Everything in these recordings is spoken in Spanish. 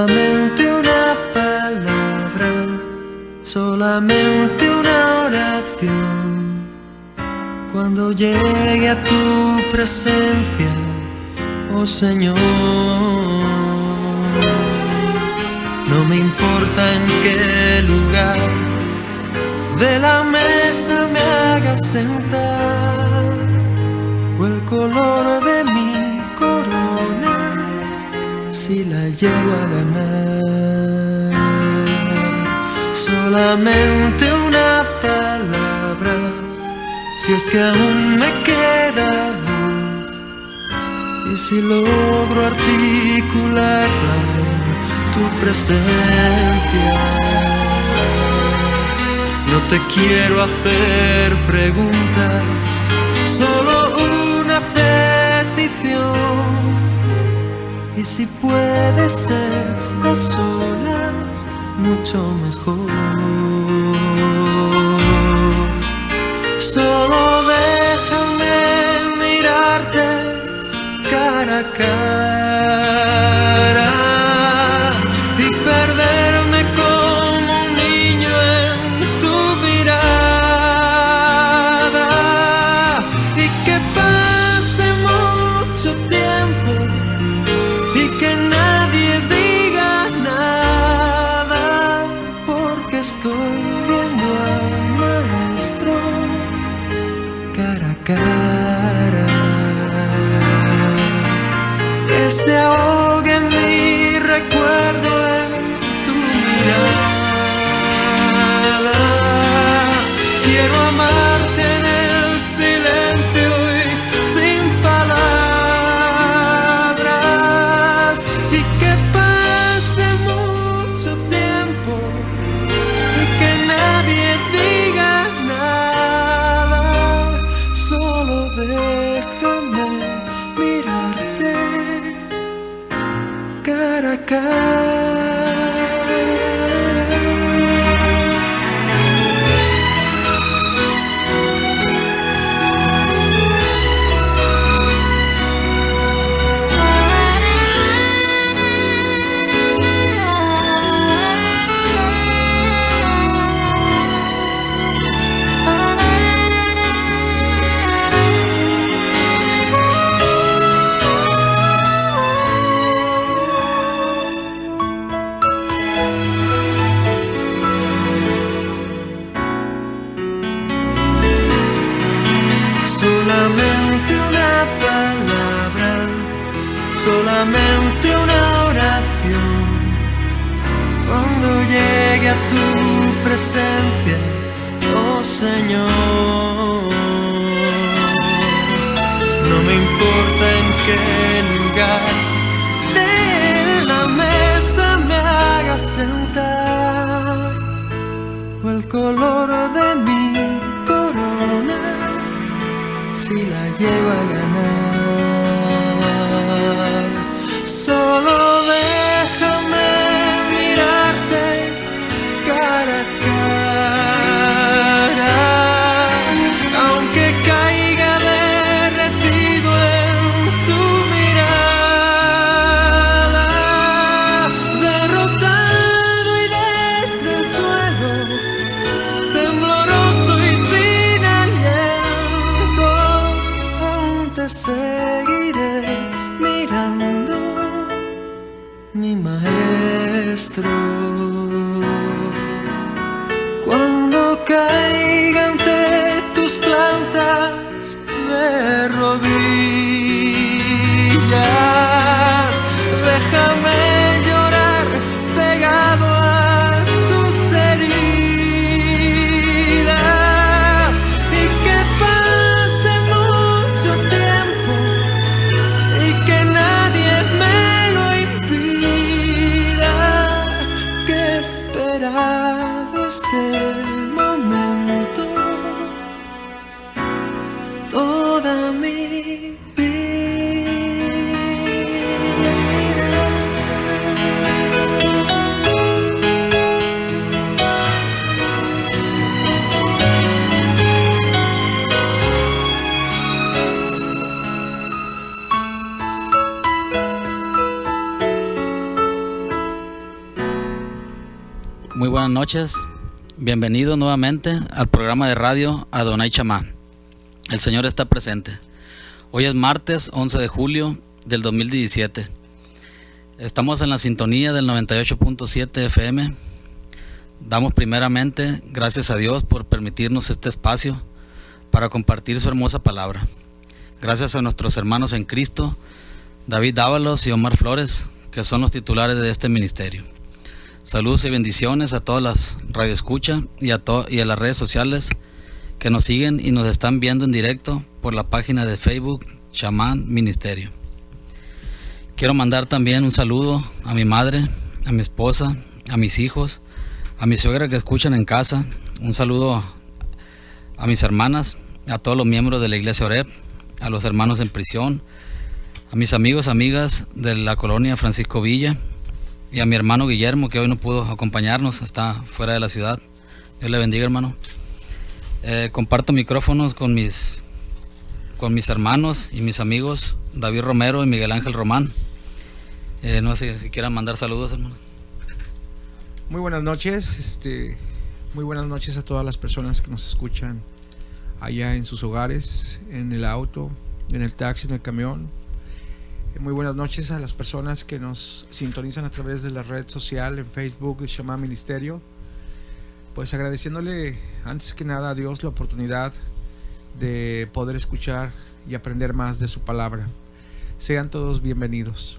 solamente una palabra, solamente una oración. Cuando llegue a tu presencia, oh Señor, no me importa en qué lugar de la mesa me hagas sentar, o el color de mi corona, si la llego a ganar. Solamente una palabra, si es que aún me queda voz, y si logro articularla en tu presencia. No te quiero hacer preguntas, solo una petición. Y si puede ser a solas, mucho mejor. Solo déjame mirarte cara a cara y perderme como un niño en tu mirada, y que pase mucho tiempo y que nadie diga nada, porque estoy viendo al Maestro cara a cara. Que se ahogue mi recuerdo en tu mirada. Quiero amarte en el silencio y sin palabras, y que pase mucho tiempo y que nadie diga nada. Solo déjame mirarte cara a cara. Solamente una palabra, solamente una oración. Cuando llegue a tu presencia, oh Señor, no me importa en qué lugar de la mesa me hagas sentar, o el color de mi corona, si la llego a ganar. Solo déjame mirarte cara a cara, aunque caiga derretido en tu mirada, derrotado y desde el suelo, tembloroso y sin aliento, te seguiré mirando, mi Maestro. Cuando caiga ante tus plantas de rodillas, déjame llorar pegado a tus heridas, y que pase mucho tiempo y que nadie me lo impida, que he esperado este momento toda mi vida. buenas noches. Bienvenido nuevamente al programa de radio Adonai Chamá. El Señor está presente. Hoy es martes 11 de julio del 2017. Estamos en la sintonía del 98.7 FM. Damos primeramente gracias a Dios por permitirnos este espacio para compartir su hermosa palabra. Gracias a nuestros hermanos en Cristo, David Dávalos y Omar Flores, que son los titulares de este ministerio. Saludos y bendiciones a todas las radioescuchas y a las redes sociales que nos siguen y nos están viendo en directo por la página de Facebook Chamán Ministerio. Quiero mandar también un saludo a mi madre, a mi esposa, a mis hijos, a mi suegra que escuchan en casa. Un saludo a mis hermanas, a todos los miembros de la Iglesia Oreb, a los hermanos en prisión, a mis amigos, amigas de la colonia Francisco Villa, y a mi hermano Guillermo, que hoy no pudo acompañarnos, está fuera de la ciudad. Dios le bendiga, hermano. Comparto micrófonos con mis hermanos y mis amigos David Romero y Miguel Ángel Román. No sé si quieran mandar saludos, hermano. Muy buenas noches, muy buenas noches a todas las personas que nos escuchan allá en sus hogares, en el auto, en el taxi, en el camión. Muy buenas noches a las personas que nos sintonizan a través de la red social en Facebook de Chamán Ministerio. Pues agradeciéndole antes que nada a Dios la oportunidad de poder escuchar y aprender más de su palabra. Sean todos bienvenidos.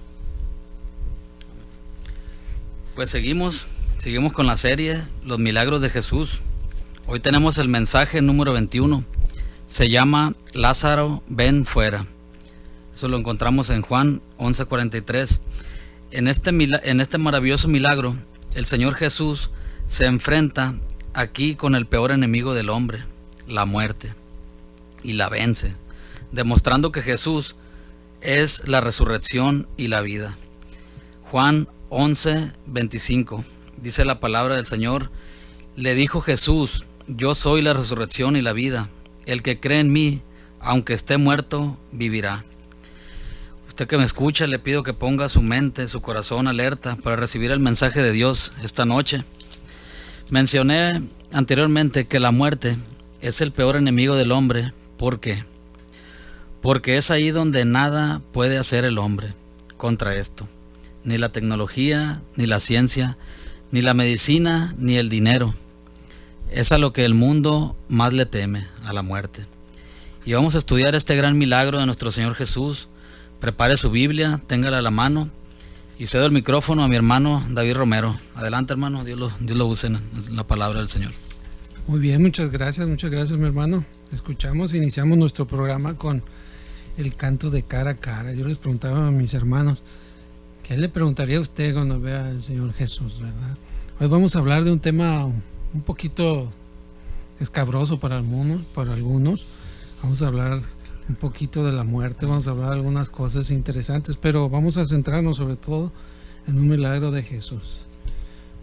Pues seguimos con la serie Los Milagros de Jesús. Hoy tenemos el mensaje número 21. Se llama Lázaro, ven fuera. Eso lo encontramos en Juan 11:43. En este maravilloso milagro, el Señor Jesús se enfrenta aquí con el peor enemigo del hombre, la muerte, y la vence, demostrando que Jesús es la resurrección y la vida. Juan 11:25, dice la palabra del Señor: le dijo Jesús, yo soy la resurrección y la vida. El que cree en mí, aunque esté muerto, vivirá. Usted que me escucha, le pido que ponga su mente, su corazón alerta para recibir el mensaje de Dios esta noche. Mencioné anteriormente que la muerte es el peor enemigo del hombre. ¿Por qué? Porque es ahí donde nada puede hacer el hombre contra esto. Ni la tecnología, ni la ciencia, ni la medicina, ni el dinero. Es a lo que el mundo más le teme, a la muerte. Y vamos a estudiar este gran milagro de nuestro Señor Jesús. Prepare su Biblia, téngala a la mano, y cedo el micrófono a mi hermano David Romero. Adelante, hermano, Dios lo use en la palabra del Señor. Muy bien, muchas gracias mi hermano. Iniciamos nuestro programa con el canto de cara a cara. Yo les preguntaba a mis hermanos, ¿qué le preguntaría a usted cuando vea al Señor Jesús, verdad? Hoy vamos a hablar de un tema un poquito escabroso para algunos. Vamos a hablar un poquito de la muerte, vamos a hablar de algunas cosas interesantes, pero vamos a centrarnos sobre todo en un milagro de Jesús.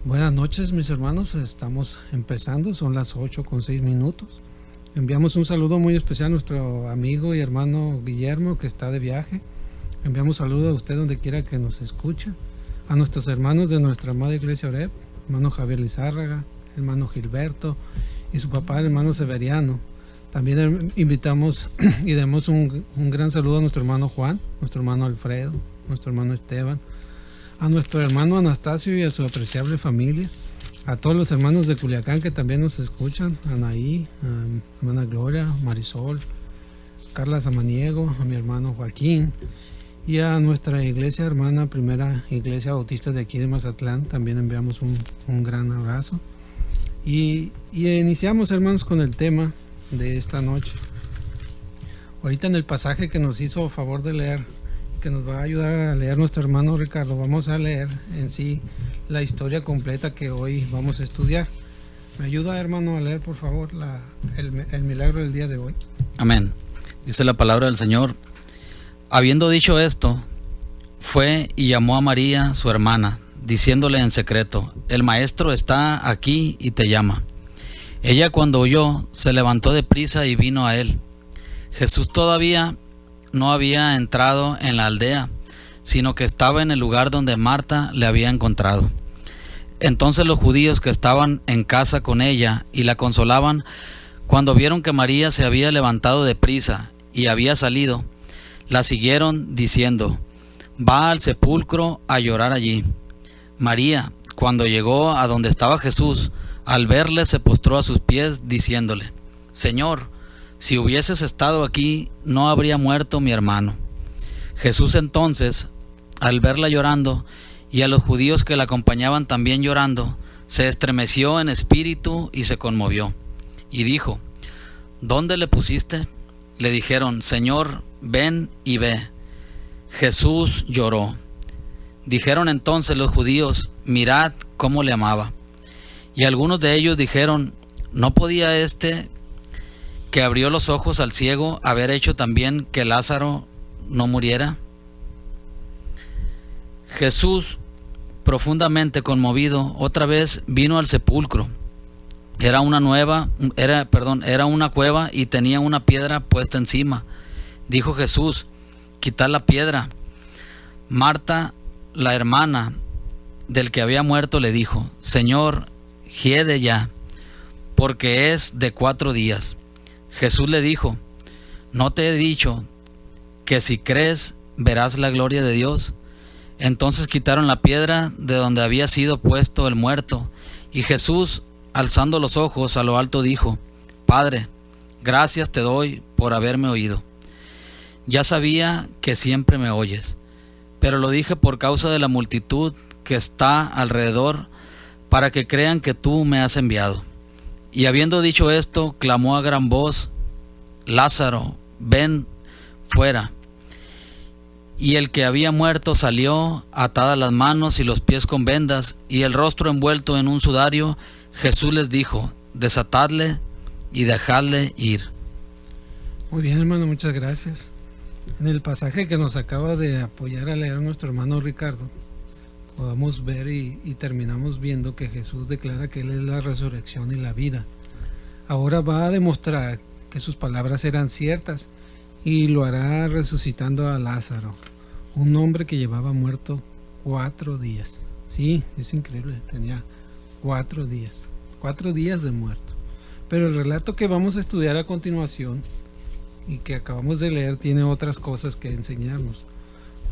Buenas noches, mis hermanos, estamos empezando, son las 8:06. Enviamos un saludo muy especial a nuestro amigo y hermano Guillermo, que está de viaje. Enviamos saludo a usted donde quiera que nos escuche, a nuestros hermanos de nuestra amada Iglesia Oreb, hermano Javier Lizárraga, hermano Gilberto y su papá, el hermano Severiano. También invitamos y damos un gran saludo a nuestro hermano Juan, nuestro hermano Alfredo, nuestro hermano Esteban, a nuestro hermano Anastasio y a su apreciable familia, a todos los hermanos de Culiacán que también nos escuchan, a Anaí, a mi hermana Gloria, Marisol, Carla Samaniego, a mi hermano Joaquín, y a nuestra iglesia hermana, primera iglesia bautista de aquí de Mazatlán. También enviamos un gran abrazo. Y iniciamos, hermanos, con el tema de esta noche. Ahorita en el pasaje que nos hizo favor de leer, que nos va a ayudar a leer nuestro hermano Ricardo, vamos a leer en sí la historia completa que hoy vamos a estudiar. ¿Me ayuda, hermano, a leer, por favor, el milagro del día de hoy? Amén. Dice la palabra del Señor: habiendo dicho esto, fue y llamó a María, su hermana, diciéndole en secreto: el maestro está aquí y te llama. Ella, cuando oyó, se levantó de prisa y vino a él. Jesús todavía no había entrado en la aldea, sino que estaba en el lugar donde Marta le había encontrado. Entonces los judíos que estaban en casa con ella y la consolaban, cuando vieron que María se había levantado de prisa y había salido, la siguieron diciendo: va al sepulcro a llorar allí. María, cuando llegó a donde estaba Jesús, al verle se postró a sus pies diciéndole: Señor, si hubieses estado aquí, no habría muerto mi hermano. Jesús entonces, al verla llorando, y a los judíos que la acompañaban también llorando, se estremeció en espíritu y se conmovió, y dijo: ¿dónde le pusiste? Le dijeron: Señor, ven y ve. Jesús lloró. Dijeron entonces los judíos: mirad cómo le amaba. Y algunos de ellos dijeron: ¿no podía este que abrió los ojos al ciego haber hecho también que Lázaro no muriera? Jesús, profundamente conmovido, otra vez vino al sepulcro. Era una cueva y tenía una piedra puesta encima. Dijo Jesús: quitad la piedra. Marta, la hermana del que había muerto, le dijo: Señor, hiede ya, porque es de 4 días. Jesús le dijo: ¿no te he dicho que si crees verás la gloria de Dios? Entonces quitaron la piedra de donde había sido puesto el muerto, y Jesús, alzando los ojos a lo alto, dijo: Padre, gracias te doy por haberme oído. Ya sabía que siempre me oyes, pero lo dije por causa de la multitud que está alrededor, para que crean que tú me has enviado. Y habiendo dicho esto, clamó a gran voz: Lázaro, ven fuera. Y el que había muerto salió, atadas las manos y los pies con vendas, y el rostro envuelto en un sudario. Jesús les dijo: desatadle y dejadle ir. Muy bien, hermano, muchas gracias. En el pasaje que nos acaba de apoyar a leer nuestro hermano Ricardo, podemos ver y terminamos viendo que Jesús declara que Él es la resurrección y la vida. Ahora va a demostrar que sus palabras eran ciertas, y lo hará resucitando a Lázaro, un hombre que llevaba muerto 4 días. Sí, es increíble, tenía 4 días, 4 días de muerto. Pero el relato que vamos a estudiar a continuación y que acabamos de leer tiene otras cosas que enseñarnos.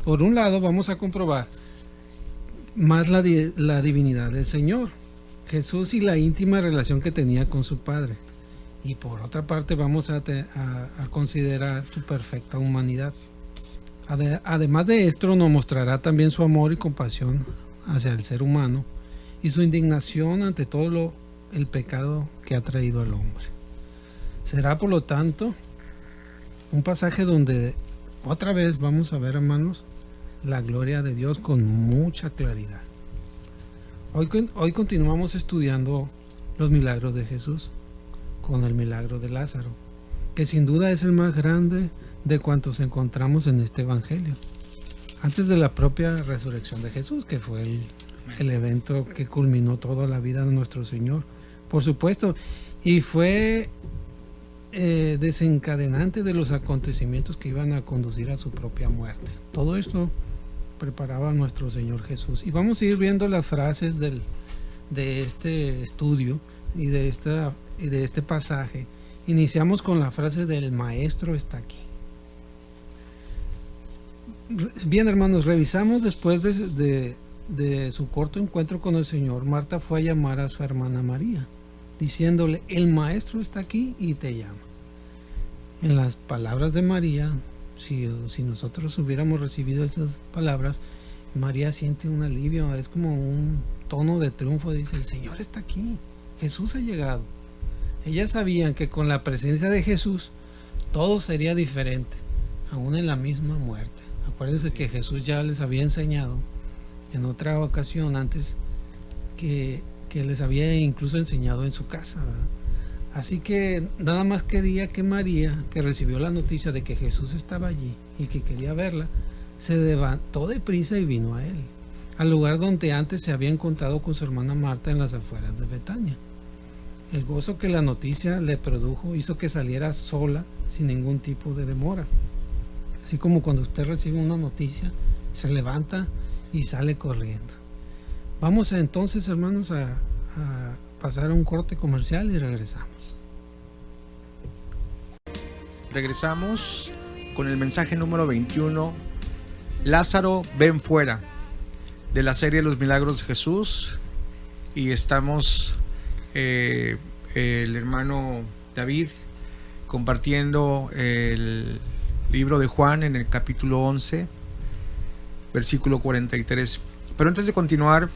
Por un lado, vamos a comprobar más la divinidad del Señor, Jesús, y la íntima relación que tenía con su Padre. Y por otra parte vamos a considerar su perfecta humanidad. Además de esto, nos mostrará también su amor y compasión hacia el ser humano y su indignación ante todo el pecado que ha traído al hombre. Será, por lo tanto, un pasaje donde otra vez vamos a ver, hermanos, la gloria de Dios con mucha claridad. Hoy continuamos estudiando los milagros de Jesús, con el milagro de Lázaro, que sin duda es el más grande de cuantos encontramos en este evangelio, antes de la propia resurrección de Jesús, que fue el evento que culminó toda la vida de nuestro Señor, por supuesto, y fue desencadenante de los acontecimientos que iban a conducir a su propia muerte. Todo esto preparaba a nuestro Señor Jesús, y vamos a ir viendo las frases de este estudio y de este pasaje. Iniciamos con la frase del Maestro está aquí. Bien, hermanos, revisamos después de su corto encuentro con el Señor. Marta fue a llamar a su hermana María, diciéndole: el Maestro está aquí y te llama. En las palabras de María, si nosotros hubiéramos recibido esas palabras, María siente un alivio, es como un tono de triunfo. Dice: el Señor está aquí, Jesús ha llegado. Ellas sabían que con la presencia de Jesús todo sería diferente, aún en la misma muerte. Acuérdense que Jesús ya les había enseñado en otra ocasión antes, que les había incluso enseñado en su casa, ¿verdad? Así que nada más quería que María, que recibió la noticia de que Jesús estaba allí y que quería verla, se levantó deprisa y vino a él, al lugar donde antes se había encontrado con su hermana Marta en las afueras de Betania. El gozo que la noticia le produjo hizo que saliera sola sin ningún tipo de demora. Así como cuando usted recibe una noticia, se levanta y sale corriendo. Vamos entonces, hermanos, a pasar a un corte comercial y regresamos. Regresamos con el mensaje número 21, Lázaro, ven fuera, de la serie Los Milagros de Jesús. Y estamos el hermano David compartiendo el libro de Juan en el capítulo 11, versículo 43. Pero antes de continuar,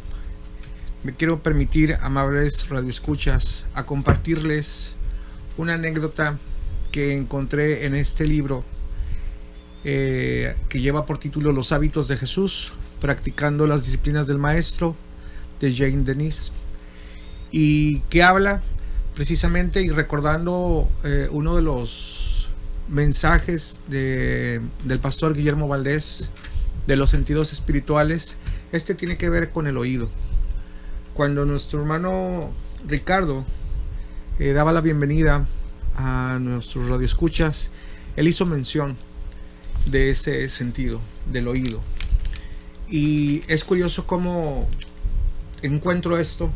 me quiero permitir, amables radioescuchas, a compartirles una anécdota que encontré en este libro que lleva por título Los hábitos de Jesús, practicando las disciplinas del maestro, de Jane Denis, y que habla precisamente y recordando uno de los mensajes del pastor Guillermo Valdés de los sentidos espirituales. Este tiene que ver con el oído. Cuando nuestro hermano Ricardo daba la bienvenida a nuestros radioescuchas, él hizo mención de ese sentido, del oído. Y es curioso cómo encuentro esto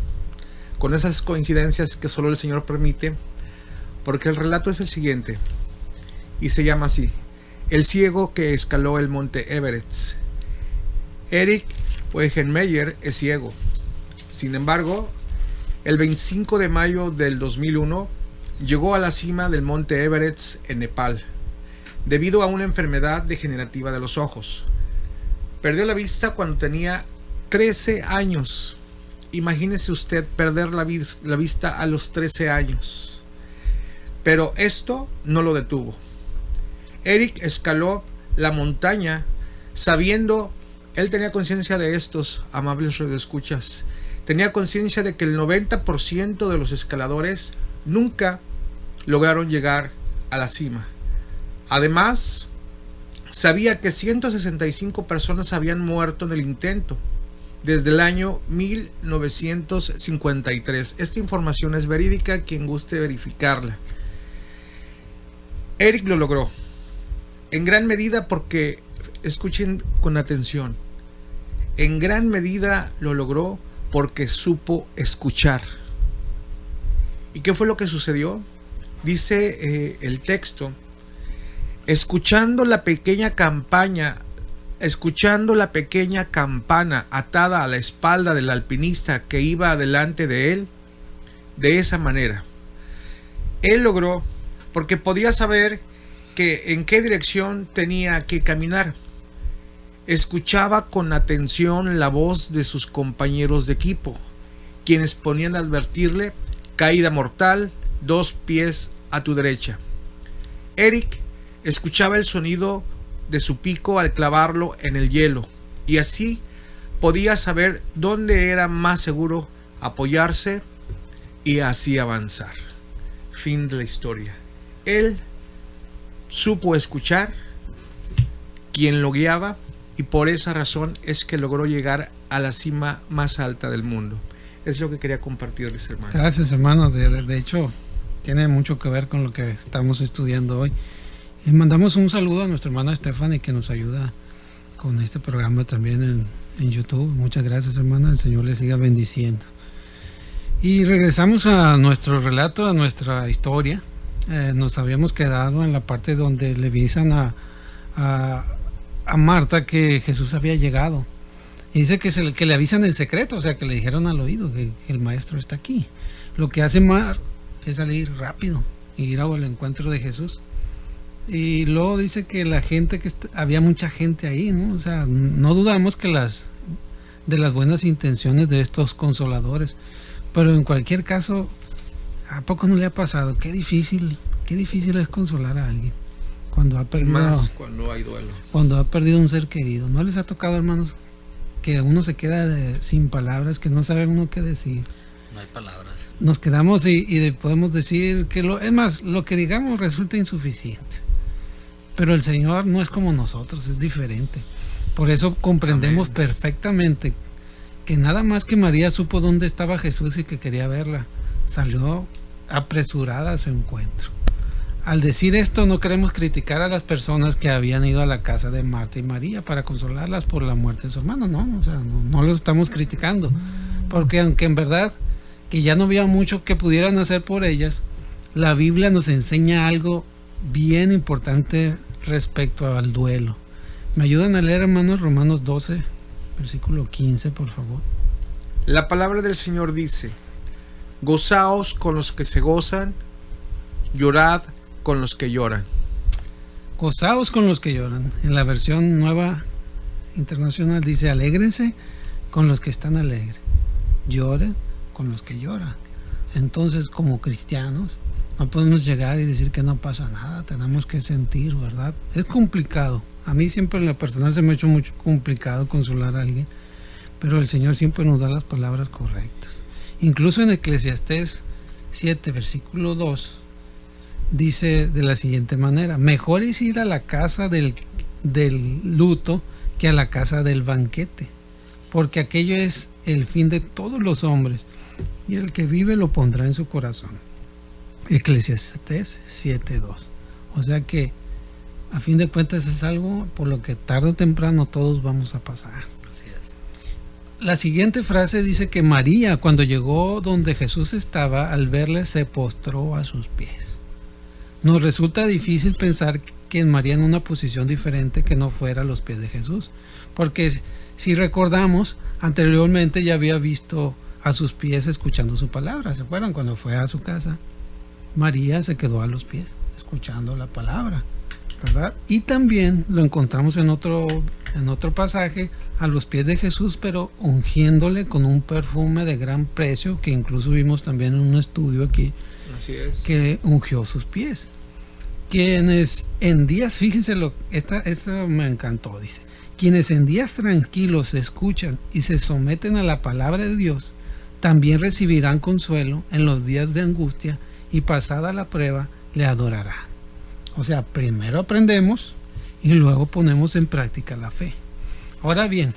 con esas coincidencias que solo el Señor permite, porque el relato es el siguiente y se llama así: el ciego que escaló el monte Everest. Eric Wegenmeyer es ciego. Sin embargo, el 25 de mayo del 2001 llegó a la cima del monte Everest en Nepal debido a una enfermedad degenerativa de los ojos. Perdió la vista cuando tenía 13 años. Imagínese usted perder la vista a los 13 años. Pero esto no lo detuvo. Eric escaló la montaña sabiendo, él tenía conciencia de estos, amables radioescuchas, tenía conciencia de que el 90% de los escaladores nunca lograron llegar a la cima. Además, sabía que 165 personas habían muerto en el intento desde el año 1953. Esta información es verídica, quien guste verificarla. Eric lo logró, en gran medida porque, escuchen con atención, en gran medida lo logró porque supo escuchar. ¿Y qué fue lo que sucedió? Dice el texto: escuchando la pequeña campana atada a la espalda del alpinista que iba delante de él, de esa manera, él logró, porque podía saber en qué dirección tenía que caminar. Escuchaba con atención la voz de sus compañeros de equipo, quienes ponían a advertirle: caída mortal, 2 pies a tu derecha. Eric escuchaba el sonido de su pico al clavarlo en el hielo, y así podía saber dónde era más seguro apoyarse y así avanzar. Fin de la historia. Él supo escuchar quien lo guiaba, y por esa razón es que logró llegar a la cima más alta del mundo. Es lo que quería compartirles, hermano. Gracias, hermano. De hecho, tiene mucho que ver con lo que estamos estudiando hoy. Y mandamos un saludo a nuestra hermana Stephanie, que nos ayuda con este programa también en YouTube. Muchas gracias, hermana. El Señor le siga bendiciendo. Y regresamos a nuestro relato, a nuestra historia. Nos habíamos quedado en la parte donde le avisan a Marta que Jesús había llegado. Y dice que le avisan en secreto, o sea, que le dijeron al oído que el maestro está aquí. Lo que hace Mar es salir rápido y ir al encuentro de Jesús. Y luego dice que la gente había mucha gente ahí, ¿no? O sea, no dudamos que de las buenas intenciones de estos consoladores, pero en cualquier caso, ¿a poco no le ha pasado? Qué difícil es consolar a alguien cuando ha perdido, más cuando hay duelo, cuando ha perdido un ser querido. ¿No les ha tocado, hermanos, que uno se queda sin palabras, que no sabe uno qué decir? No hay palabras. Nos quedamos y podemos decir que es más, lo que digamos resulta insuficiente. Pero el Señor no es como nosotros, es diferente. Por eso comprendemos perfectamente que nada más que María supo dónde estaba Jesús y que quería verla, salió apresurada a su encuentro. Al decir esto no queremos criticar a las personas que habían ido a la casa de Marta y María para consolarlas por la muerte de su hermano, no, o sea, no los estamos criticando, porque aunque en verdad que ya no había mucho que pudieran hacer por ellas, la Biblia nos enseña algo bien importante respecto al duelo. ¿Me ayudan a leer, hermanos, Romanos 12, versículo 15, por favor? La palabra del Señor dice: gozaos con los que se gozan, llorad con los que lloran. Gozaos con los que lloran. En la versión nueva internacional dice: alégrense con los que están alegres, lloren con los que lloran. Entonces, como cristianos, no podemos llegar y decir que no pasa nada, tenemos que sentir, ¿verdad? Es complicado. A mí siempre en lo personal se me ha hecho mucho complicado consolar a alguien, pero el Señor siempre nos da las palabras correctas. Incluso en Eclesiastés 7, versículo 2, dice de la siguiente manera: mejor es ir a la casa del luto que a la casa del banquete, porque aquello es el fin de todos los hombres, y el que vive lo pondrá en su corazón. Eclesiastés 7:2. O sea que a fin de cuentas es algo por lo que tarde o temprano todos vamos a pasar. Así es. La siguiente frase dice que María, cuando llegó donde Jesús estaba, al verle se postró a sus pies. Nos resulta difícil pensar que en María en una posición diferente que no fuera a los pies de Jesús, porque si recordamos, anteriormente ya había visto a sus pies escuchando su palabra. ¿Se acuerdan? Cuando fue a su casa, María se quedó a los pies escuchando la palabra, ¿verdad? Y también lo encontramos en otro pasaje, a los pies de Jesús, pero ungiéndole con un perfume de gran precio, que incluso vimos también en un estudio aquí. Así es. Que ungió sus pies. Quienes en días, fíjense, esta me encantó, dice: quienes en días tranquilos se escuchan y se someten a la palabra de Dios, también recibirán consuelo en los días de angustia, y pasada la prueba le adorarán. O sea, primero aprendemos y luego ponemos en práctica la fe. Ahora bien,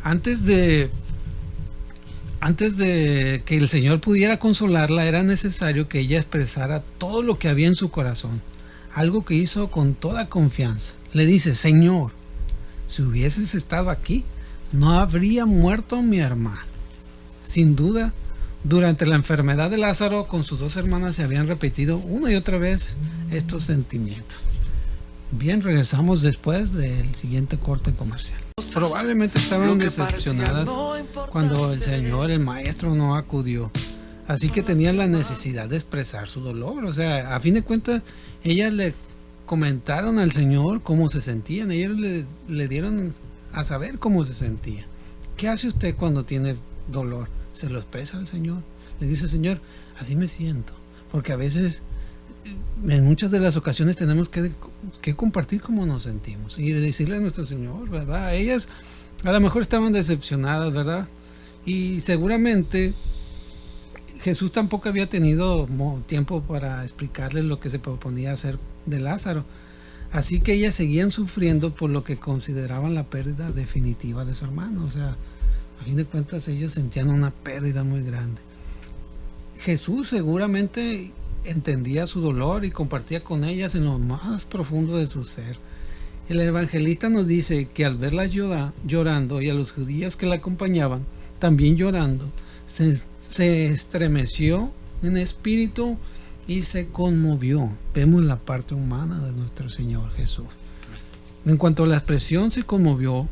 antes de que el Señor pudiera consolarla, era necesario que ella expresara todo lo que había en su corazón, algo que hizo con toda confianza. Le dice: Señor, si hubieses estado aquí, no habría muerto mi hermano. Sin duda, durante la enfermedad de Lázaro, con sus dos hermanas se habían repetido una y otra vez estos sentimientos. Bien, regresamos después del siguiente corte comercial. Probablemente estaban decepcionadas cuando el Señor, el Maestro, no acudió. Así que tenían la necesidad de expresar su dolor. O sea, a fin de cuentas, ellas le comentaron al Señor cómo se sentían. Ellos le dieron a saber cómo se sentía. ¿Qué hace usted cuando tiene dolor? Se lo expresa al Señor. Le dice: Señor, así me siento. Porque a veces, en muchas de las ocasiones, tenemos que compartir cómo nos sentimos y decirle a nuestro Señor, ¿verdad? Ellas a lo mejor estaban decepcionadas, ¿verdad? Y seguramente Jesús tampoco había tenido tiempo para explicarles lo que se proponía hacer de Lázaro. Así que ellas seguían sufriendo por lo que consideraban la pérdida definitiva de su hermano. O sea, a fin de cuentas, ellos sentían una pérdida muy grande. Jesús seguramente entendía su dolor y compartía con ellas en lo más profundo de su ser. El evangelista nos dice que al verlas llorando, y a los judíos que la acompañaban también llorando, se estremeció en espíritu y se conmovió. Vemos la parte humana de nuestro Señor Jesús. En cuanto a la expresión se conmovió,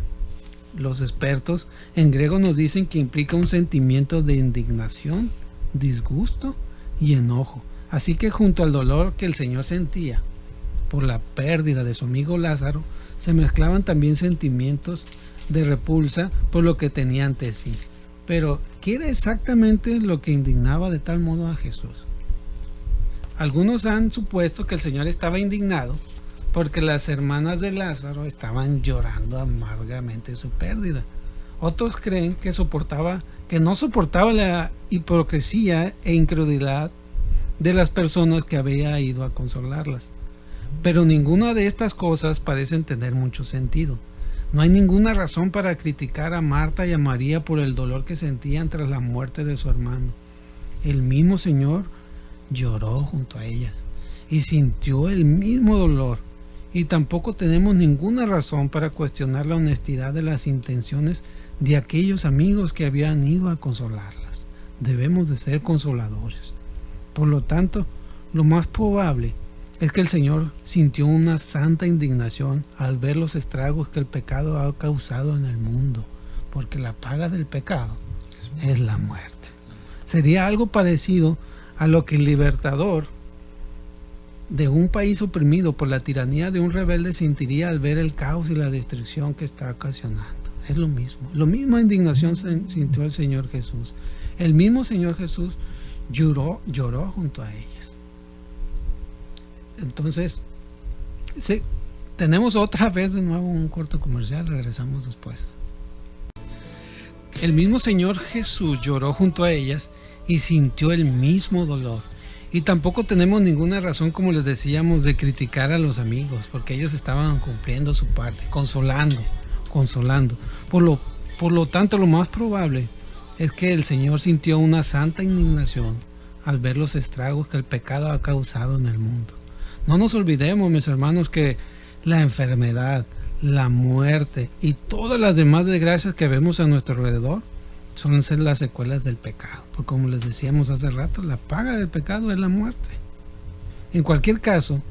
los expertos en griego nos dicen que implica un sentimiento de indignación, disgusto y enojo. Así que junto al dolor que el Señor sentía por la pérdida de su amigo Lázaro, se mezclaban también sentimientos de repulsa por lo que tenía ante sí. Pero, ¿qué era exactamente lo que indignaba de tal modo a Jesús? Algunos han supuesto que el Señor estaba indignado porque las hermanas de Lázaro estaban llorando amargamente su pérdida. Otros creen que no soportaba la hipocresía e incredulidad de las personas que había ido a consolarlas. Pero ninguna de estas cosas parecen tener mucho sentido. No hay ninguna razón para criticar a Marta y a María por el dolor que sentían tras la muerte de su hermano. El mismo Señor lloró junto a ellas. y sintió el mismo dolor. Y tampoco tenemos ninguna razón para cuestionar la honestidad de las intenciones de aquellos amigos que habían ido a consolarlas. Debemos de ser consoladores. Por lo tanto, lo más probable es que el Señor sintió una santa indignación al ver los estragos que el pecado ha causado en el mundo, porque la paga del pecado es la muerte. Sería algo parecido a lo que el libertador de un país oprimido por la tiranía de un rebelde sentiría al ver el caos y la destrucción que está ocasionando. Es lo mismo. La misma indignación sintió el Señor Jesús. El mismo Señor Jesús lloró junto a ellas. Entonces, tenemos otra vez de nuevo un corto comercial. Regresamos después. El mismo Señor Jesús lloró junto a ellas y sintió el mismo dolor. Y tampoco tenemos ninguna razón, como les decíamos, de criticar a los amigos, porque ellos estaban cumpliendo su parte, consolando. Por lo tanto, lo más probable es que el Señor sintió una santa indignación al ver los estragos que el pecado ha causado en el mundo. No nos olvidemos, mis hermanos, que la enfermedad, la muerte y todas las demás desgracias que vemos a nuestro alrededor son las secuelas del pecado. Porque como les decíamos hace rato, la paga del pecado es la muerte. En cualquier caso,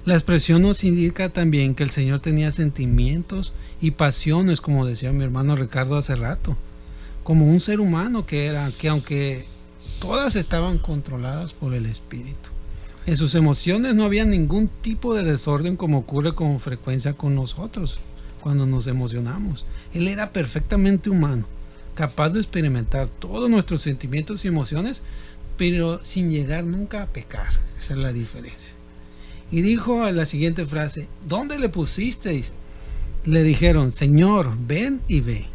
la expresión nos indica también que el Señor tenía sentimientos y pasiones, como decía mi hermano Ricardo hace rato, como un ser humano que era, que aunque todas estaban controladas por el Espíritu. En sus emociones no había ningún tipo de desorden como ocurre con frecuencia con nosotros cuando nos emocionamos. Él era perfectamente humano, capaz de experimentar todos nuestros sentimientos y emociones, pero sin llegar nunca a pecar. Esa es la diferencia. Y dijo la siguiente frase: ¿dónde le pusisteis? Le dijeron: Señor, ven y ve.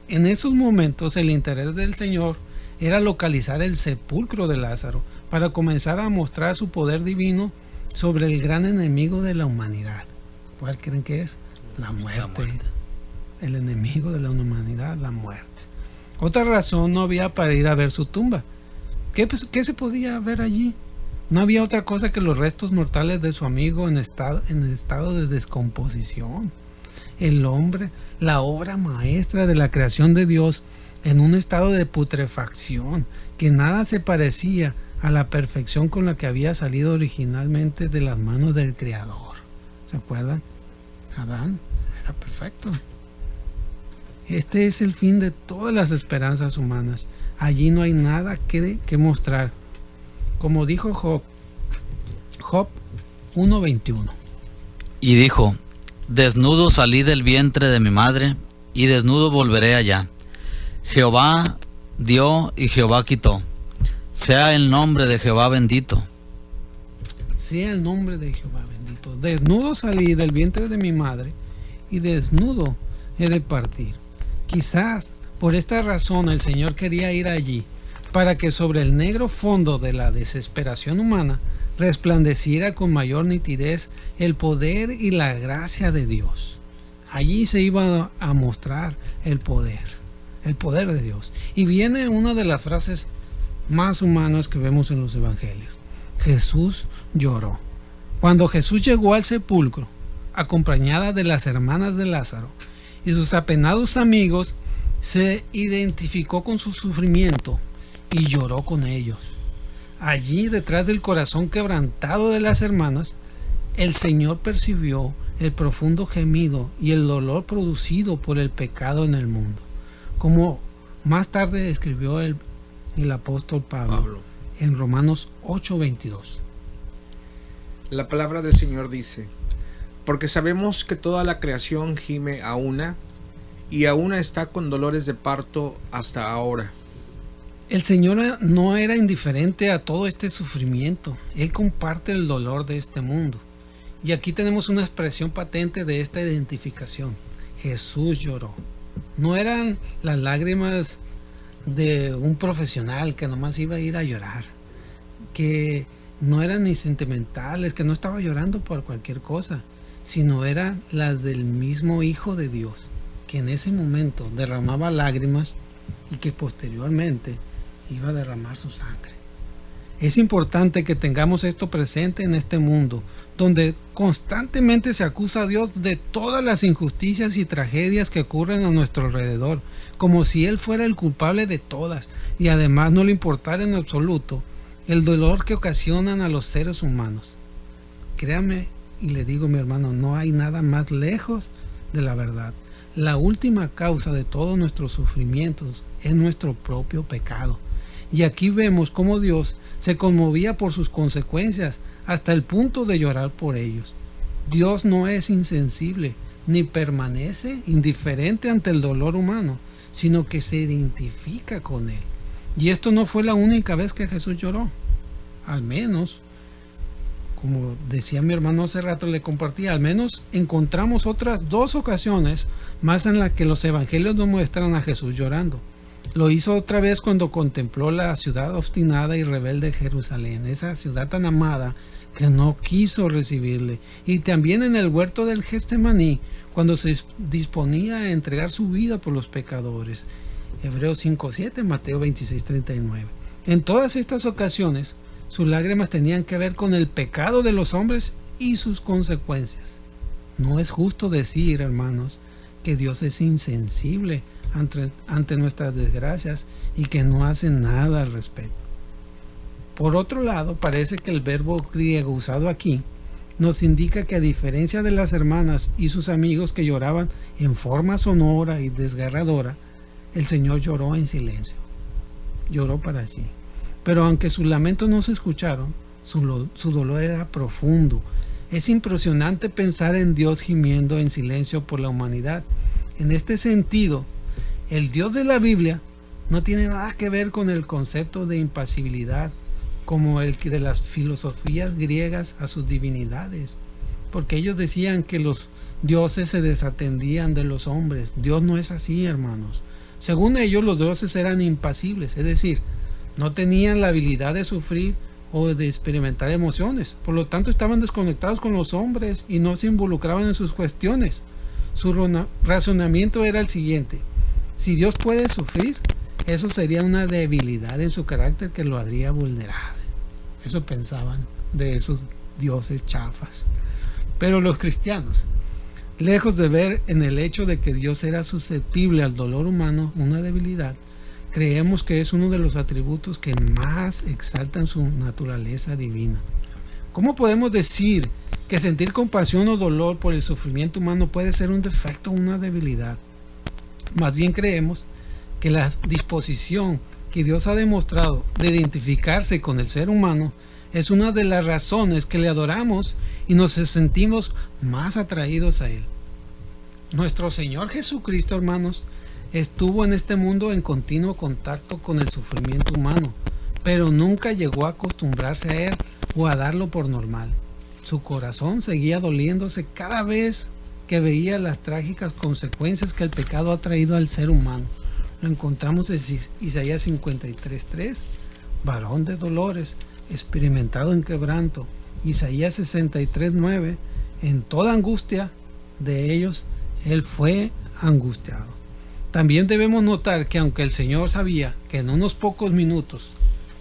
En esos momentos el interés del Señor era localizar el sepulcro de Lázaro para comenzar a mostrar su poder divino sobre el gran enemigo de la humanidad. ¿Cuál creen que es? La muerte. El enemigo de la humanidad, la muerte. Otra razón no había para ir a ver su tumba. ¿Qué se podía ver allí? No había otra cosa que los restos mortales de su amigo en estado de descomposición. El hombre, la obra maestra de la creación de Dios, en un estado de putrefacción, que nada se parecía a la perfección con la que había salido originalmente de las manos del Creador. ¿Se acuerdan? Adán era perfecto. Este es el fin de todas las esperanzas humanas. Allí no hay nada que mostrar. Como dijo Job 1:21. Y dijo: desnudo salí del vientre de mi madre, y desnudo volveré allá. Jehová dio y Jehová quitó. Sea el nombre de Jehová bendito. Sea el nombre de Jehová bendito. Desnudo salí del vientre de mi madre, y desnudo he de partir. Quizás por esta razón el Señor quería ir allí, para que sobre el negro fondo de la desesperación humana resplandeciera con mayor nitidez el poder y la gracia de Dios. Allí se iba a mostrar el poder de Dios. Y viene una de las frases más humanas que vemos en los evangelios. Jesús lloró. Cuando Jesús llegó al sepulcro, acompañada de las hermanas de Lázaro y sus apenados amigos, se identificó con su sufrimiento y lloró con ellos. Allí, detrás del corazón quebrantado de las hermanas, el Señor percibió el profundo gemido y el dolor producido por el pecado en el mundo, como más tarde escribió el apóstol Pablo en Romanos 8:22. La palabra del Señor dice: porque sabemos que toda la creación gime a una, y a una está con dolores de parto hasta ahora. El Señor no era indiferente a todo este sufrimiento. Él comparte el dolor de este mundo. Y aquí tenemos una expresión patente de esta identificación. Jesús lloró. No eran las lágrimas de un profesional que nomás iba a ir a llorar, que no eran ni sentimentales, que no estaba llorando por cualquier cosa, sino eran las del mismo Hijo de Dios, que en ese momento derramaba lágrimas y que posteriormente iba a derramar su sangre. Es importante que tengamos esto presente en este mundo, donde constantemente se acusa a Dios de todas las injusticias y tragedias que ocurren a nuestro alrededor, como si Él fuera el culpable de todas, y además no le importara en absoluto el dolor que ocasionan a los seres humanos. Créame y le digo, mi hermano, no hay nada más lejos de la verdad. La última causa de todos nuestros sufrimientos es nuestro propio pecado. Y aquí vemos cómo Dios se conmovía por sus consecuencias hasta el punto de llorar por ellos. Dios no es insensible ni permanece indiferente ante el dolor humano, sino que se identifica con él. Y esto no fue la única vez que Jesús lloró. Al menos, como decía mi hermano hace rato, le compartía, al menos encontramos otras 2 ocasiones más en las que los evangelios nos muestran a Jesús llorando. Lo hizo otra vez cuando contempló la ciudad obstinada y rebelde de Jerusalén, esa ciudad tan amada que no quiso recibirle. Y también en el huerto del Getsemaní, cuando se disponía a entregar su vida por los pecadores. Hebreos 5:7, Mateo 26:39. En todas estas ocasiones, sus lágrimas tenían que ver con el pecado de los hombres y sus consecuencias. No es justo decir, hermanos, que Dios es insensible ante nuestras desgracias y que no hace nada al respecto. Por otro lado, parece que el verbo griego usado aquí nos indica que, a diferencia de las hermanas y sus amigos que lloraban en forma sonora y desgarradora, el Señor lloró en silencio. Lloró para sí. Pero aunque sus lamentos no se escucharon, su dolor era profundo. Es impresionante pensar en Dios gimiendo en silencio por la humanidad. En este sentido, el Dios de la Biblia no tiene nada que ver con el concepto de impasibilidad como el de las filosofías griegas a sus divinidades, porque ellos decían que los dioses se desatendían de los hombres. Dios no es así, hermanos. Según ellos, los dioses eran impasibles, es decir, no tenían la habilidad de sufrir o de experimentar emociones, por lo tanto estaban desconectados con los hombres y no se involucraban en sus cuestiones. Su razonamiento era el siguiente: si Dios puede sufrir, eso sería una debilidad en su carácter que lo haría vulnerable. Eso pensaban de esos dioses chafas. Pero los cristianos, lejos de ver en el hecho de que Dios era susceptible al dolor humano una debilidad, creemos que es uno de los atributos que más exaltan su naturaleza divina. ¿Cómo podemos decir que sentir compasión o dolor por el sufrimiento humano puede ser un defecto o una debilidad? Más bien creemos que la disposición que Dios ha demostrado de identificarse con el ser humano es una de las razones que le adoramos y nos sentimos más atraídos a Él. Nuestro Señor Jesucristo, hermanos, estuvo en este mundo en continuo contacto con el sufrimiento humano, pero nunca llegó a acostumbrarse a él o a darlo por normal. Su corazón seguía doliéndose cada vez que veía las trágicas consecuencias que el pecado ha traído al ser humano. Lo encontramos en Isaías 53:3, varón de dolores, experimentado en quebranto. Isaías 63:9, en toda angustia de ellos, él fue angustiado. También debemos notar que aunque el Señor sabía que en unos pocos minutos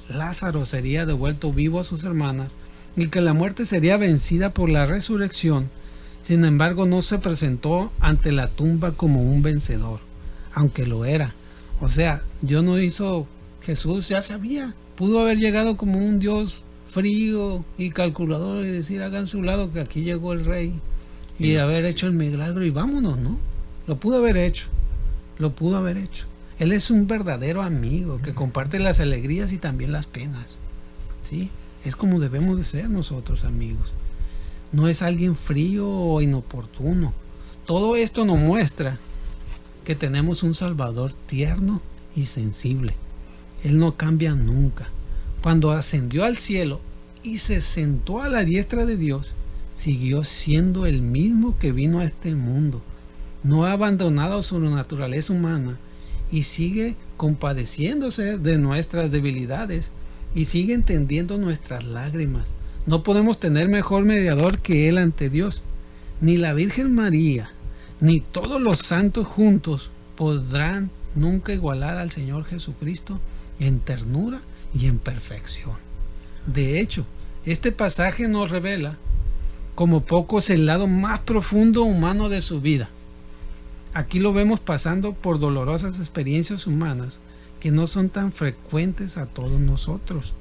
Lázaro sería devuelto vivo a sus hermanas y que la muerte sería vencida por la resurrección, sin embargo no se presentó ante la tumba como un vencedor, aunque lo era. O sea, Dios no hizo, Jesús ya sabía, pudo haber llegado como un Dios frío y calculador y decir, hagan su lado que aquí llegó el rey, y haber hecho el milagro y vámonos, ¿no? Lo pudo haber hecho. Lo pudo haber hecho. Él es un verdadero amigo que comparte las alegrías y también las penas. ¿Sí? Es como debemos de ser nosotros, amigos. No es alguien frío o inoportuno. Todo esto nos muestra que tenemos un Salvador tierno y sensible. Él no cambia nunca. Cuando ascendió al cielo y se sentó a la diestra de Dios, siguió siendo el mismo que vino a este mundo. No ha abandonado su naturaleza humana y sigue compadeciéndose de nuestras debilidades y sigue entendiendo nuestras lágrimas. No podemos tener mejor mediador que Él ante Dios. Ni la Virgen María, ni todos los santos juntos podrán nunca igualar al Señor Jesucristo en ternura y en perfección. De hecho, este pasaje nos revela como pocos el lado más profundo humano de su vida. Aquí lo vemos pasando por dolorosas experiencias humanas que no son tan frecuentes a todos nosotros.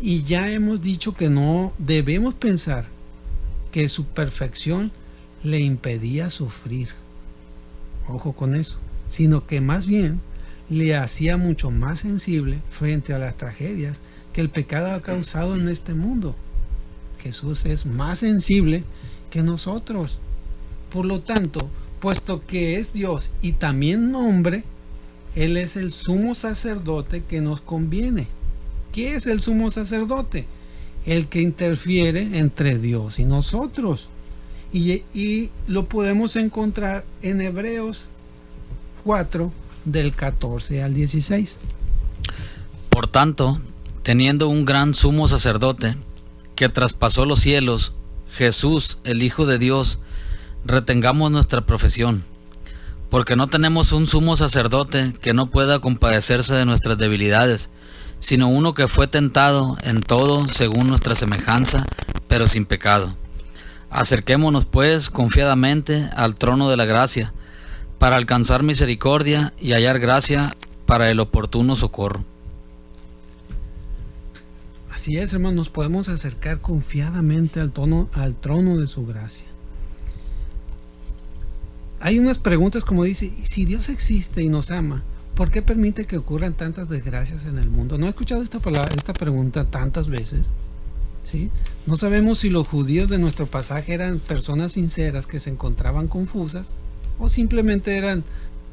Y ya hemos dicho que no debemos pensar que su perfección le impedía sufrir. Ojo con eso. Sino que más bien le hacía mucho más sensible frente a las tragedias que el pecado ha causado en este mundo. Jesús es más sensible que nosotros. Por lo tanto, puesto que es Dios y también hombre, Él es el sumo sacerdote que nos conviene. ¿Qué es el sumo sacerdote? El que interfiere entre Dios y nosotros. Y lo podemos encontrar en Hebreos 4, del 14 al 16. Por tanto, teniendo un gran sumo sacerdote que traspasó los cielos, Jesús, el Hijo de Dios, retengamos nuestra profesión, porque no tenemos un sumo sacerdote que no pueda compadecerse de nuestras debilidades, sino uno que fue tentado en todo según nuestra semejanza, pero sin pecado. Acerquémonos pues confiadamente al trono de la gracia, para alcanzar misericordia y hallar gracia para el oportuno socorro. Así es, hermanos, nos podemos acercar confiadamente al trono de su gracia. Hay unas preguntas como dice, si Dios existe y nos ama, ¿por qué permite que ocurran tantas desgracias en el mundo? ¿No he escuchado esta pregunta tantas veces? ¿Sí? No sabemos si los judíos de nuestro pasaje eran personas sinceras que se encontraban confusas o simplemente eran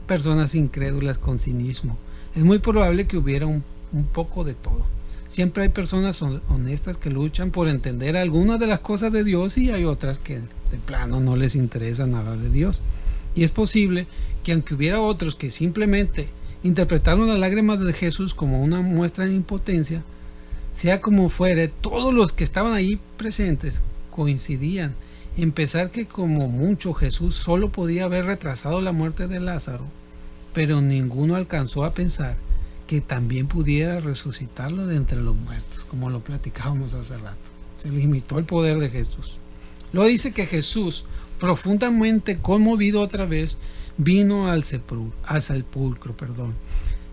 personas incrédulas con cinismo. Es muy probable que hubiera un poco de todo. Siempre hay personas honestas que luchan por entender algunas de las cosas de Dios y hay otras que de plano no les interesa nada de Dios. Y es posible que aunque hubiera otros que simplemente interpretaron las lágrimas de Jesús como una muestra de impotencia, sea como fuere, todos los que estaban ahí presentes coincidían en pensar que como mucho Jesús solo podía haber retrasado la muerte de Lázaro, pero ninguno alcanzó a pensar que también pudiera resucitarlo de entre los muertos, como lo platicábamos hace rato. Se limitó el poder de Jesús. Luego dice que Jesús, profundamente conmovido otra vez, vino al sepulcro.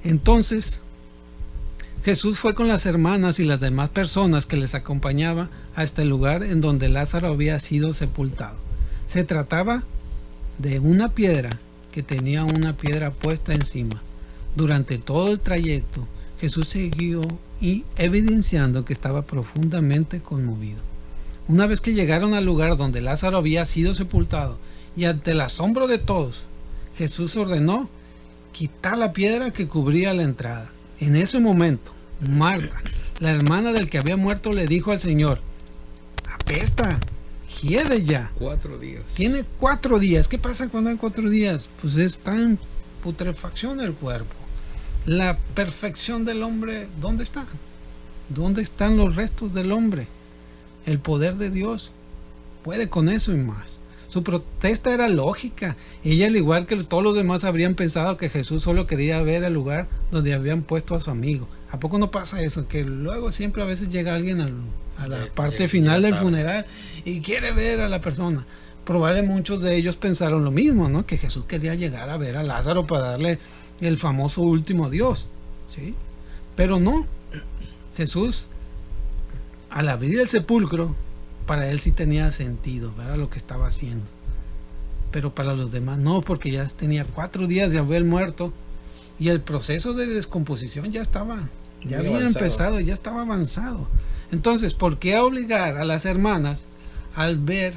Entonces Jesús fue con las hermanas y las demás personas que les acompañaban hasta el lugar en donde Lázaro había sido sepultado. Se trataba de una piedra que tenía una piedra puesta encima. Durante todo el trayecto, Jesús siguió evidenciando que estaba profundamente conmovido. Una vez que llegaron al lugar donde Lázaro había sido sepultado y ante el asombro de todos, Jesús ordenó quitar la piedra que cubría la entrada. En ese momento, Marta, la hermana del que había muerto, le dijo al Señor: apesta, hiede ya. 4 días. Tiene 4 días. ¿Qué pasa cuando hay 4 días? Pues está en putrefacción el cuerpo. La perfección del hombre, ¿dónde está? ¿Dónde están los restos del hombre? El poder de Dios puede con eso y más. Su protesta era lógica. Ella, al igual que todos los demás, habrían pensado que Jesús solo quería ver el lugar donde habían puesto a su amigo. ¿A poco no pasa eso? Que luego siempre a veces llega alguien a la parte final del funeral y quiere ver a la persona. Probablemente muchos de ellos pensaron lo mismo, ¿no? Que Jesús quería llegar a ver a Lázaro para darle el famoso último adiós, ¿sí? Pero no. Jesús, al abrir el sepulcro, para él sí tenía sentido, era lo que estaba haciendo. Pero para los demás no, porque ya tenía 4 días de haber muerto y el proceso de descomposición ya había empezado, ya estaba avanzado. Entonces, ¿por qué obligar a las hermanas al ver,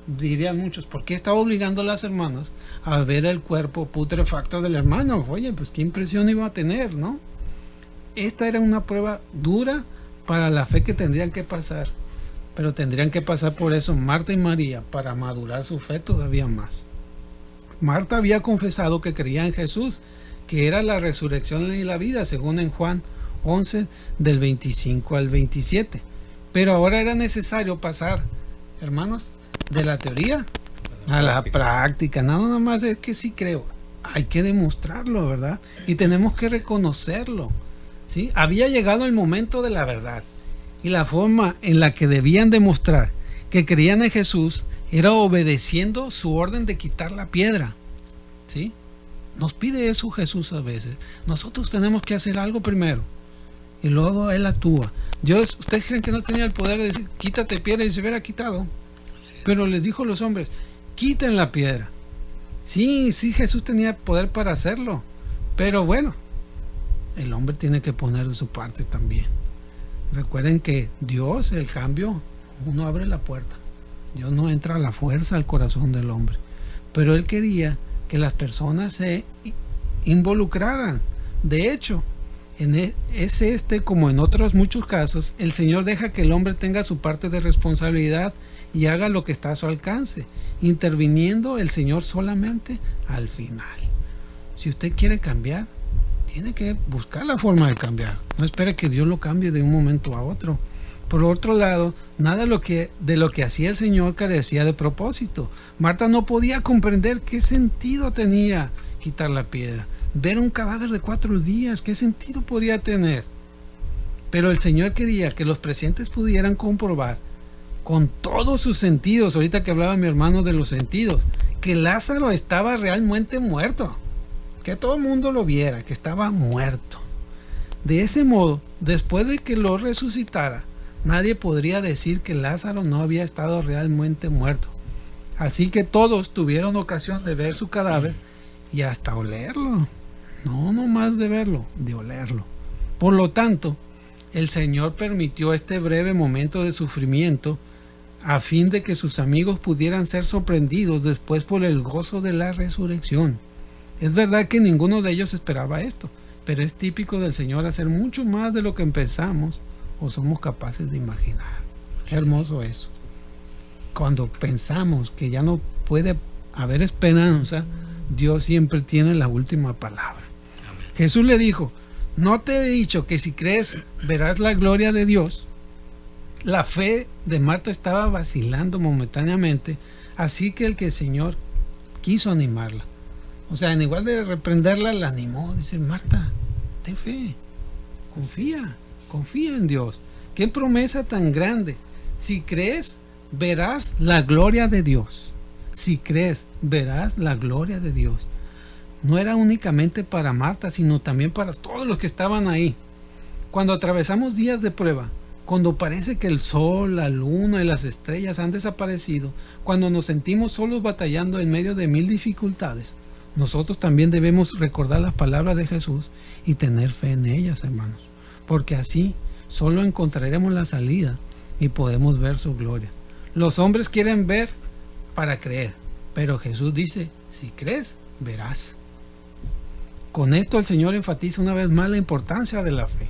dirían muchos, ¿por qué estaba obligando a las hermanas a ver el cuerpo putrefacto del hermano? Oye, pues qué impresión iba a tener, ¿no? Esta era una prueba dura para la fe que tendrían que pasar, pero tendrían que pasar por eso Marta y María para madurar su fe todavía más. Marta había confesado que creía en Jesús, que era la resurrección y la vida, según en Juan 11 del 25 al 27. Pero ahora era necesario pasar, hermanos, de la teoría a la práctica. Nada más es que sí creo, hay que demostrarlo, ¿verdad? Y tenemos que reconocerlo, ¿sí? Había llegado el momento de la verdad y la forma en la que debían demostrar que creían en Jesús era obedeciendo su orden de quitar la piedra. ¿Sí? Nos pide eso Jesús a veces. Nosotros tenemos que hacer algo primero y luego Él actúa. Dios, ¿ustedes creen que no tenía el poder de decir, quítate piedra, y se hubiera quitado? Pero les dijo a los hombres, quiten la piedra. Sí, Jesús tenía poder para hacerlo, pero bueno, el hombre tiene que poner de su parte también. Recuerden que Dios, el cambio, uno abre la puerta. Dios no entra a la fuerza al corazón del hombre, pero Él quería que las personas se involucraran. De hecho, como en otros muchos casos, el Señor deja que el hombre tenga su parte de responsabilidad y haga lo que está a su alcance, interviniendo el Señor solamente al final. Si usted quiere cambiar, tiene que buscar la forma de cambiar. No espere que Dios lo cambie de un momento a otro. Por otro lado, nada de lo que hacía el Señor carecía de propósito. Marta no podía comprender qué sentido tenía quitar la piedra. Ver un cadáver de 4 días, ¿qué sentido podría tener? Pero el Señor quería que los presentes pudieran comprobar con todos sus sentidos, ahorita que hablaba mi hermano de los sentidos, que Lázaro estaba realmente muerto, que todo el mundo lo viera, que estaba muerto. De ese modo, después de que lo resucitara, nadie podría decir que Lázaro no había estado realmente muerto. Así que todos tuvieron ocasión de ver su cadáver y hasta olerlo. No más de verlo, de olerlo. Por lo tanto, el Señor permitió este breve momento de sufrimiento a fin de que sus amigos pudieran ser sorprendidos después por el gozo de la resurrección. Es verdad que ninguno de ellos esperaba esto, pero es típico del Señor hacer mucho más de lo que pensamos o somos capaces de imaginar. Qué hermoso eso. Cuando pensamos que ya no puede haber esperanza, Dios siempre tiene la última palabra. Jesús le dijo, ¿no te he dicho que si crees verás la gloria de Dios? La fe de Marta estaba vacilando momentáneamente, así que el Señor quiso animarla. O sea, en igual de reprenderla, la animó. Dice, Marta, ten fe, confía en Dios. Qué promesa tan grande. Si crees, verás la gloria de Dios. Si crees, verás la gloria de Dios. No era únicamente para Marta, sino también para todos los que estaban ahí. Cuando atravesamos días de prueba, cuando parece que el sol, la luna y las estrellas han desaparecido, cuando nos sentimos solos batallando en medio de 1000 dificultades, nosotros también debemos recordar las palabras de Jesús y tener fe en ellas, hermanos, porque así solo encontraremos la salida y podemos ver su gloria. Los hombres quieren ver para creer, pero Jesús dice, si crees, verás. Con esto el Señor enfatiza una vez más la importancia de la fe.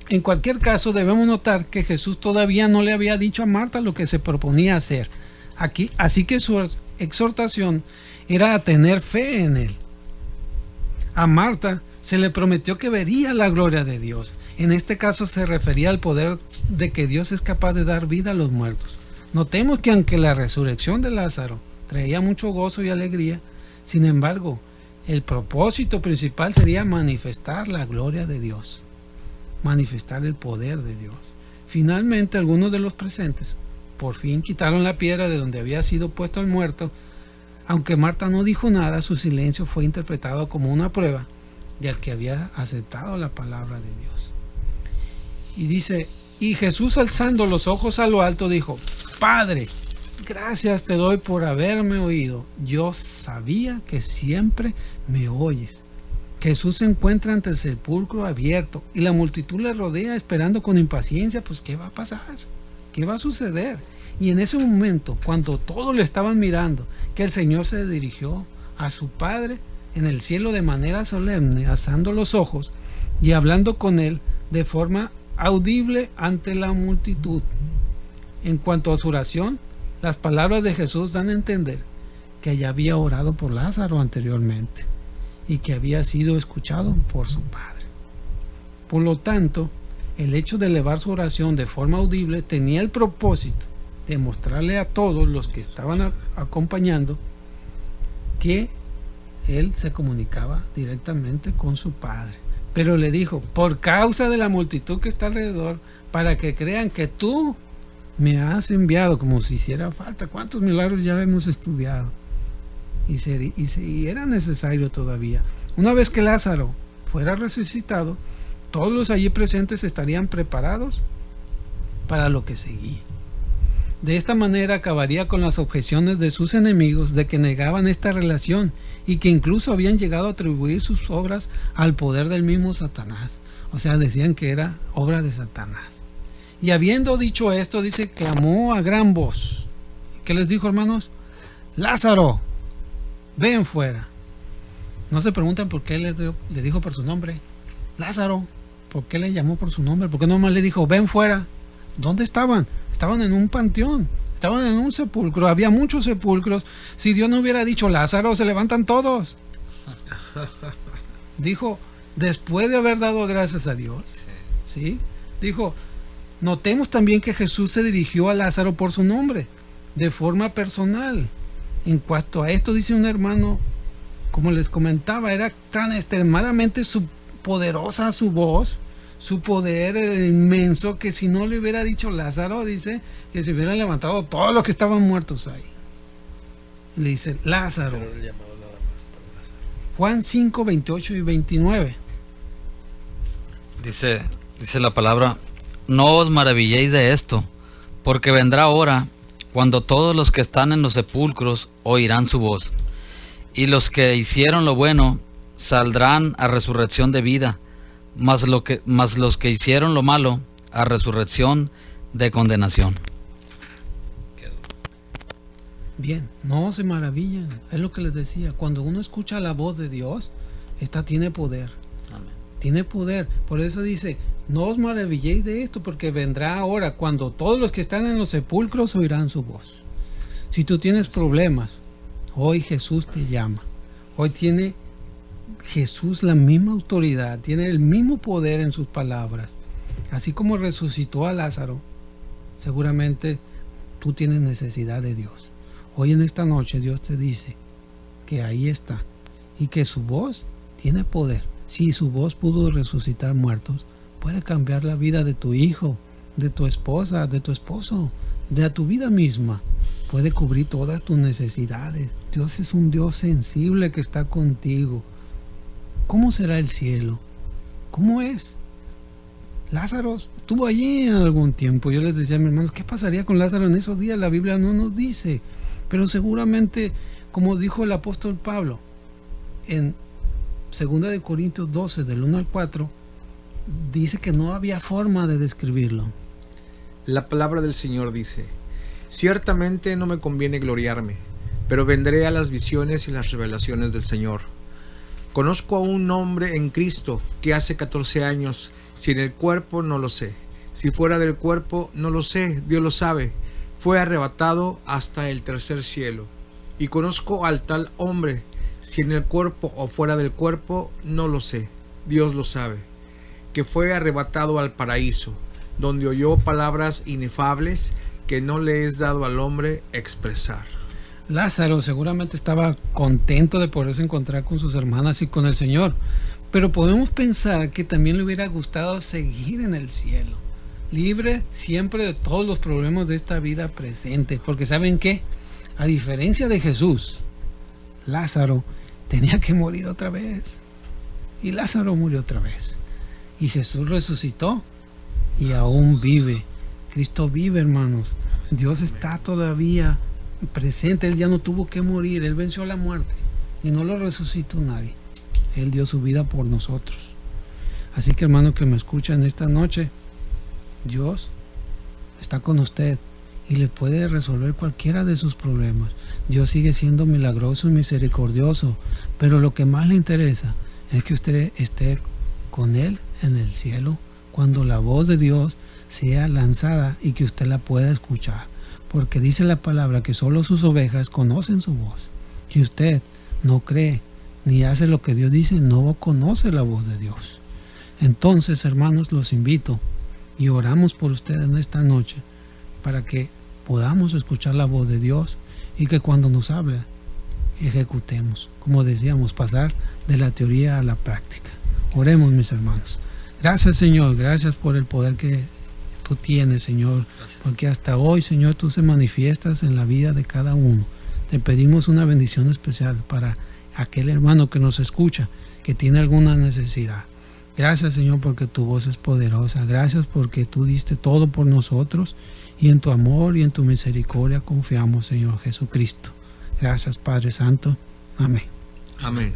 En cualquier caso, debemos notar que Jesús todavía no le había dicho a Marta lo que se proponía hacer. Así que su exhortación era a tener fe en Él. A Marta se le prometió que vería la gloria de Dios. En este caso se refería al poder de que Dios es capaz de dar vida a los muertos. Notemos que aunque la resurrección de Lázaro traía mucho gozo y alegría, sin embargo, el propósito principal sería manifestar la gloria de Dios, manifestar el poder de Dios. Finalmente, algunos de los presentes por fin quitaron la piedra de donde había sido puesto el muerto. Aunque Marta no dijo nada, su silencio fue interpretado como una prueba de al que había aceptado la palabra de Dios. Y dice, y Jesús alzando los ojos a lo alto dijo, Padre, gracias te doy por haberme oído. Yo sabía que siempre me oyes. Jesús se encuentra ante el sepulcro abierto y la multitud le rodea esperando con impaciencia, pues ¿qué va a pasar? ¿Qué va a suceder? Y en ese momento, cuando todos le estaban mirando, que el Señor se dirigió a su Padre en el cielo de manera solemne, alzando los ojos y hablando con él de forma audible ante la multitud. En cuanto a su oración, las palabras de Jesús dan a entender que ya había orado por Lázaro anteriormente y que había sido escuchado por su Padre. Por lo tanto, el hecho de elevar su oración de forma audible tenía el propósito de mostrarle a todos los que estaban acompañando que él se comunicaba directamente con su Padre. Pero le dijo, por causa de la multitud que está alrededor, para que crean que tú me has enviado, como si hiciera falta. ¿Cuántos milagros ya hemos estudiado? Y era necesario todavía. Una vez que Lázaro fuera resucitado, todos los allí presentes estarían preparados para lo que seguía. De esta manera acabaría con las objeciones de sus enemigos de que negaban esta relación y que incluso habían llegado a atribuir sus obras al poder del mismo Satanás. O sea, decían que era obra de Satanás. Y habiendo dicho esto, dice, clamó a gran voz. ¿Qué les dijo, hermanos? Lázaro, ven fuera. No se preguntan por qué le dijo por su nombre. Lázaro, ¿por qué le llamó por su nombre? ¿Por qué nomás le dijo, ven fuera? ¿Dónde estaban? Estaban en un panteón, estaban en un sepulcro, había muchos sepulcros. Si Dios no hubiera dicho Lázaro, se levantan todos. Dijo, después de haber dado gracias a Dios, ¿sí? Dijo, notemos también que Jesús se dirigió a Lázaro por su nombre, de forma personal. En cuanto a esto, dice un hermano, como les comentaba, era tan extremadamente poderosa su voz, su poder inmenso, que si no le hubiera dicho Lázaro, dice que se hubieran levantado todos los que estaban muertos ahí. Y le dice Lázaro. Pero el llamado nada más para Lázaro. Juan 5, 28 y 29. Dice la palabra, no os maravilléis de esto, porque vendrá hora cuando todos los que están en los sepulcros oirán su voz, y los que hicieron lo bueno saldrán a resurrección de vida, mas los que hicieron lo malo a resurrección de condenación. Bien, no se maravillen, es lo que les decía, cuando uno escucha la voz de Dios, esta tiene poder. Amén. Tiene poder, por eso dice, no os maravilléis de esto, porque vendrá ahora cuando todos los que están en los sepulcros oirán su voz. Si tú tienes problemas, hoy Jesús te llama. Hoy tiene Jesús la misma autoridad, tiene el mismo poder en sus palabras. Así como resucitó a Lázaro, seguramente tú tienes necesidad de Dios. Hoy en esta noche Dios te dice que ahí está y que su voz tiene poder. Si su voz pudo resucitar muertos, puede cambiar la vida de tu hijo, de tu esposa, de tu esposo, de tu vida misma. Puede cubrir todas tus necesidades. Dios es un Dios sensible que está contigo. ¿Cómo será el cielo? ¿Cómo es? Lázaro estuvo allí en algún tiempo. Yo les decía a mis hermanos, ¿qué pasaría con Lázaro en esos días? La Biblia no nos dice. Pero seguramente, como dijo el apóstol Pablo, en 2 Corintios 12, del 1 al 4, dice que no había forma de describirlo. La palabra del Señor dice, ciertamente no me conviene gloriarme, pero vendré a las visiones y las revelaciones del Señor. Conozco a un hombre en Cristo que hace 14 años, si en el cuerpo no lo sé, si fuera del cuerpo no lo sé, Dios lo sabe, fue arrebatado hasta el tercer cielo. Y conozco al tal hombre, si en el cuerpo o fuera del cuerpo no lo sé, Dios lo sabe, que fue arrebatado al paraíso, donde oyó palabras inefables que no le es dado al hombre expresar. Lázaro seguramente estaba contento de poderse encontrar con sus hermanas y con el Señor, pero podemos pensar que también le hubiera gustado seguir en el cielo, libre siempre de todos los problemas de esta vida presente, porque ¿saben qué? A diferencia de Jesús, Lázaro tenía que morir otra vez, y Lázaro murió otra vez, y Jesús resucitó y aún vive. Cristo vive, hermanos. Dios está todavía presente. Él ya no tuvo que morir. Él venció la muerte y no lo resucitó nadie. Él dio su vida por nosotros. Así que, hermano que me escuchan esta noche, Dios está con usted y le puede resolver cualquiera de sus problemas. Dios sigue siendo milagroso y misericordioso, pero lo que más le interesa es que usted esté con Él en el cielo cuando la voz de Dios sea lanzada y que usted la pueda escuchar, porque dice la palabra que solo sus ovejas conocen su voz. Si usted no cree ni hace lo que Dios dice, no conoce la voz de Dios. Entonces, hermanos, los invito y oramos por ustedes en esta noche para que podamos escuchar la voz de Dios y que cuando nos hable ejecutemos, como decíamos, pasar de la teoría a la práctica. Oremos, mis hermanos. Gracias, Señor, gracias por el poder que tú tienes, Señor. Gracias. Porque hasta hoy, Señor, tú se manifiestas en la vida de cada uno. Te pedimos una bendición especial para aquel hermano que nos escucha, que tiene alguna necesidad. Gracias, Señor, porque tu voz es poderosa. Gracias porque tú diste todo por nosotros y en tu amor y en tu misericordia confiamos, Señor Jesucristo. Gracias, Padre Santo. Amén. Amén.